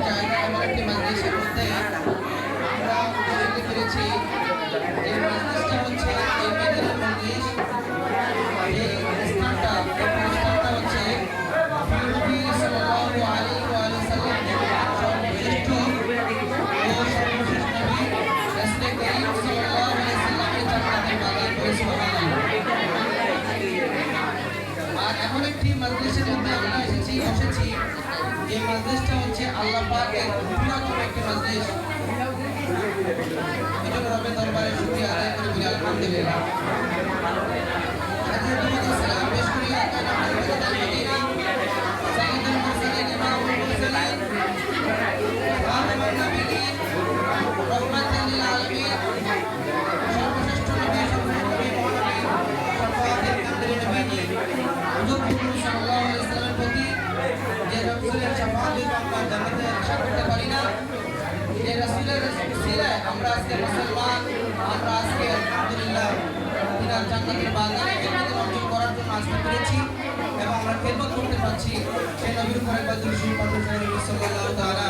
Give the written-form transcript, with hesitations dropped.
জায়গা এমন একটি মাজলিসের মধ্যে আমরা উপস্থিত করেছি। এই মাজলিসটা হচ্ছে এই মেদিনীর মাজলিস। এই স্থানটা হচ্ছে নবী সাল্লাল্লাহু আলাইহি ওয়াসাল্লাম সর্বশ্রেষ্ঠ ও সর্বশ্রেষ্ঠ নবী রাসূল করিম সাল্লাল্লাহু আলাইহি ওয়াসাল্লামের জান্নাতের বাগান। আর এমন একটি মাজলিসের মধ্যে আমরা বসেছি। এই মাজলিসটা হচ্ছে আল্লাহ পাকের প্রিয়তম একটি মাজলিস। এজন্য রবের দরবারে শুকরিয়া আদায় করে বলি আলহামদুলিল্লাহ। আজকে তোমাদের সালাম পেশ করি আল্লাহ আমাদের মদিনা সাইয়্যিদুল মুরসালিন ইমামুল মুরসালিন খাতামুন নবিয়্যিন রাহমাতাল লিল আলামিন সর্বশ্রেষ্ঠ নবী মহানবী শাফাআতের কেন্দ্রের নবী হুজুর সাল্লাল্লাহু আলাইহি ওয়াসাল্লামের প্রতি যে রাসূলের শাফাআতের আমরা জান্নাতে আশা করতে পারি না। যে রাসূলের উসিলায় আমরা আজকে মুসলমান, আমরা আজকে আলহামদুলিল্লাহ তিনার জান্নাতের বাগানে জান্নাতের অর্জন করার জন্য আসতে পেরেছি এবং আমরা খেদমত করতে পারছি। সেই নবীর উপরে বাদুর শিল্প সাল্লাল্লাহু তাআলা